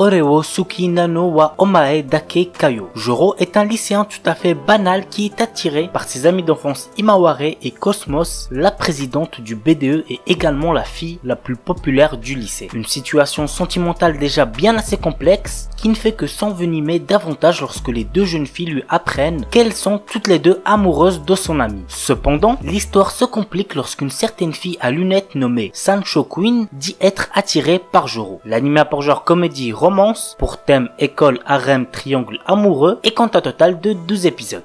Oreo Suki Nano wa Omae Dake Kayo. Joro est un lycéen tout à fait banal qui est attiré par ses amis d'enfance Imaware et Cosmos, la présidente du BDE et également la fille la plus populaire du lycée. Une situation sentimentale déjà bien assez complexe qui ne fait que s'envenimer davantage lorsque les deux jeunes filles lui apprennent qu'elles sont toutes les deux amoureuses de son ami. Cependant, l'histoire se complique lorsqu'une certaine fille à lunettes nommée Sancho Queen dit être attirée par Joro. L'anime a pour genre comédie romance, pour thème école, harem, triangle amoureux et compte un total de 12 épisodes.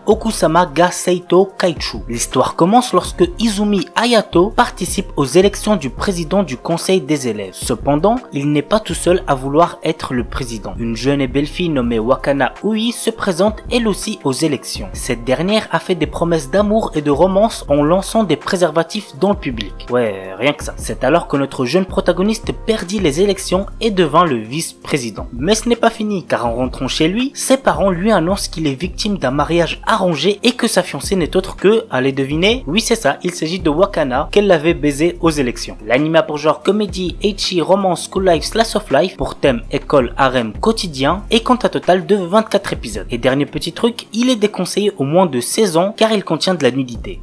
Okusama ga Seito Kaichu. L'histoire commence lorsque Izumi Hayato participe aux élections du président du conseil des élèves. Cependant, il n'est pas tout seul à vouloir être le président. Une jeune et belle fille nommée Wakana Ui se présente elle aussi aux élections. Cette dernière a fait des promesses d'amour et de romance en lançant des préservatifs dans le public. Ouais, rien que ça. C'est alors que notre jeune protagoniste perdit les élections et devint le vice-président. Mais ce n'est pas fini, car en rentrant chez lui, ses parents lui annoncent qu'il est victime d'un mariage arrangé et que sa fiancée n'est autre que, allez deviner, oui c'est ça, il s'agit de Wakana qu'elle l'avait baisé aux élections. L'anime a pour genre comédie, ecchi, romance, school life, slice of life, pour thème école, harem, quotidien et compte un total de 24 épisodes. Et dernier petit truc, il est déconseillé au moins de 16 ans car il contient de la nudité.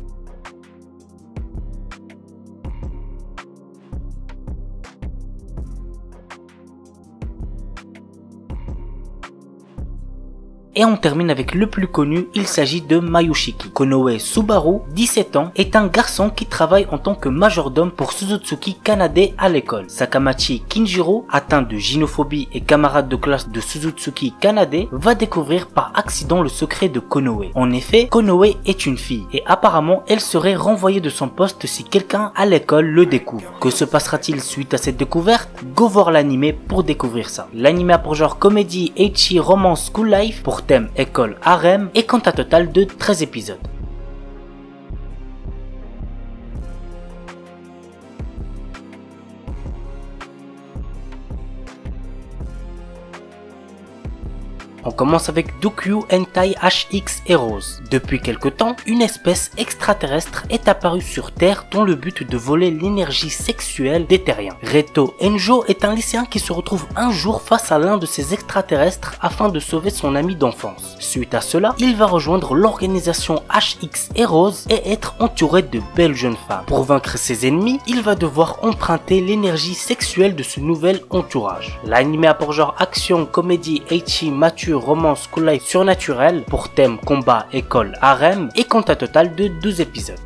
Et on termine avec le plus connu, il s'agit de Mayushiki. Konoe Subaru, 17 ans, est un garçon qui travaille en tant que majordome pour Suzutsuki Kanade à l'école. Sakamachi Kinjiro, atteint de gynophobie et camarade de classe de Suzutsuki Kanade, va découvrir par accident le secret de Konoe. En effet, Konoe est une fille et apparemment elle serait renvoyée de son poste si quelqu'un à l'école le découvre. Que se passera-t-il suite à cette découverte? Go voir l'anime pour découvrir ça. L'anime a pour genre comédie, ecchi, romance, school life, pour thème école, harem et compte un total de 13 épisodes. On commence avec Dokyu Hentai HX Heroes. Depuis quelque temps, une espèce extraterrestre est apparue sur Terre dans le but de voler l'énergie sexuelle des terriens. Reto Enjo est un lycéen qui se retrouve un jour face à l'un de ces extraterrestres afin de sauver son ami d'enfance. Suite à cela, il va rejoindre l'organisation HX Heroes et être entouré de belles jeunes femmes. Pour vaincre ses ennemis, il va devoir emprunter l'énergie sexuelle de ce nouvel entourage. L'anime a pour genre action, comédie, ecchi, mature, romance, school life, surnaturel, pour thème combat, école, harem et compte un total de 12 épisodes.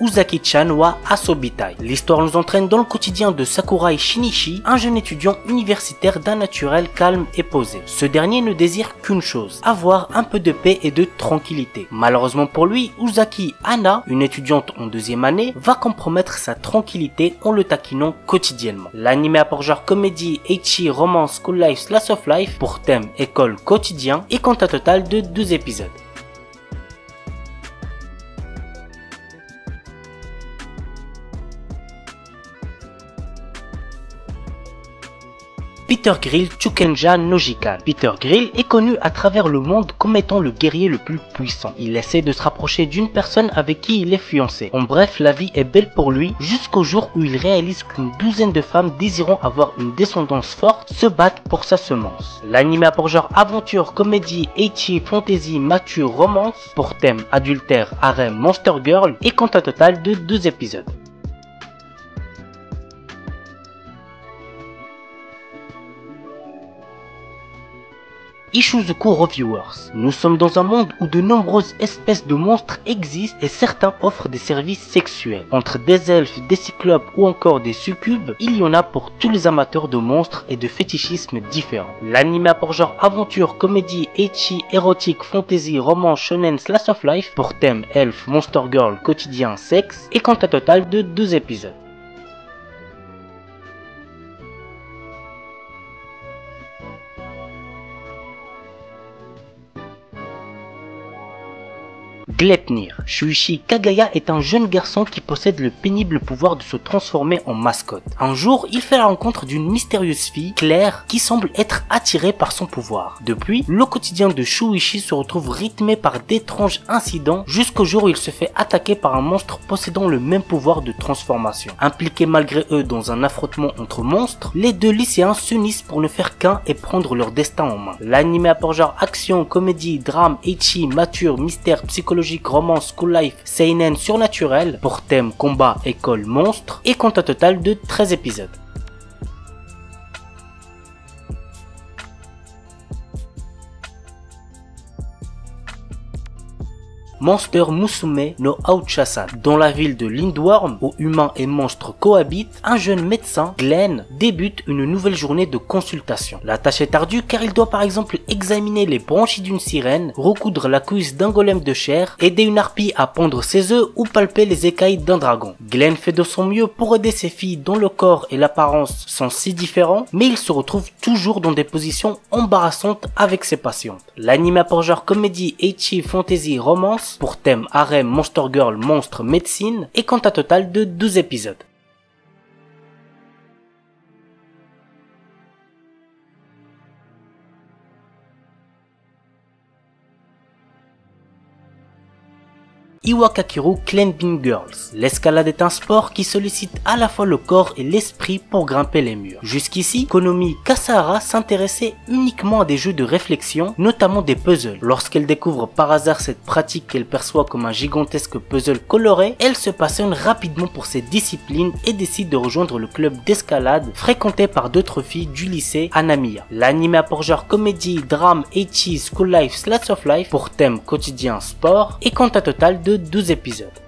Uzaki-chan wa Asobitai. L'histoire nous entraîne dans le quotidien de Sakurai Shinichi, un jeune étudiant universitaire d'un naturel calme et posé. Ce dernier ne désire qu'une chose, avoir un peu de paix et de tranquillité. Malheureusement pour lui, Uzaki Hana, une étudiante en deuxième année, va compromettre sa tranquillité en le taquinant quotidiennement. L'anime a pour genre comédie, ecchi, romance, school life, slice of life, pour thème école, quotidien et compte un total de 12 épisodes. Peter Grill Chukenja Nojikan. Peter Grill est connu à travers le monde comme étant le guerrier le plus puissant. Il essaie de se rapprocher d'une personne avec qui il est fiancé. En bref, la vie est belle pour lui jusqu'au jour où il réalise qu'une douzaine de femmes désirant avoir une descendance forte se battent pour sa semence. L'anime a pour genre aventure, comédie, ecchi, fantasy, mature, romance, pour thème adultère, harem, monster girl et compte un total de 2 épisodes. Ishuzoku Reviewers. Nous sommes dans un monde où de nombreuses espèces de monstres existent et certains offrent des services sexuels. Entre des elfes, des cyclopes ou encore des succubes, il y en a pour tous les amateurs de monstres et de fétichismes différents. L'anime a pour genre aventure, comédie, ecchi, érotique, fantasy, roman, shonen, slice of life, pour thème elfe, monster girl, quotidien, sexe et compte un total de 2 épisodes. Gleipnir. Shuichi Kagaya est un jeune garçon qui possède le pénible pouvoir de se transformer en mascotte. Un jour, il fait la rencontre d'une mystérieuse fille, Claire, qui semble être attirée par son pouvoir. Depuis, le quotidien de Shuichi se retrouve rythmé par d'étranges incidents jusqu'au jour où il se fait attaquer par un monstre possédant le même pouvoir de transformation. Impliqués malgré eux dans un affrontement entre monstres, les deux lycéens s'unissent pour ne faire qu'un et prendre leur destin en main. L'anime a pour genre action, comédie, drame, ecchi, mature, mystère, psychologique, romance, school life, seinen, surnaturel, pour thème combat, école, monstre, et compte un total de 13 épisodes. Monster Musume no Aocha-san. Dans la ville de Lindworm, où humains et monstres cohabitent, un jeune médecin, Glenn, débute une nouvelle journée de consultation. La tâche est ardue car il doit par exemple examiner les branchies d'une sirène, recoudre la cuisse d'un golem de chair, aider une harpie à pondre ses œufs ou palper les écailles d'un dragon. Glenn fait de son mieux pour aider ses filles dont le corps et l'apparence sont si différents, mais il se retrouve toujours dans des positions embarrassantes avec ses patientes. L'anime a pour genre comédie, ecchi, fantasy, romance, pour thème harem, monster girl, monstre, médecine, et compte un total de 12 épisodes. Iwakakiru Climbing Girls. L'escalade est un sport qui sollicite à la fois le corps et l'esprit pour grimper les murs. Jusqu'ici, Konomi Kasahara s'intéressait uniquement à des jeux de réflexion, notamment des puzzles. Lorsqu'elle découvre par hasard cette pratique qu'elle perçoit comme un gigantesque puzzle coloré, elle se passionne rapidement pour cette discipline et décide de rejoindre le club d'escalade fréquenté par d'autres filles du lycée Hanamiya. L'anime a pour genre comédie, drame, ecchi, school life, slice of life pour thème quotidien sport et compte un total de 12 épisodes.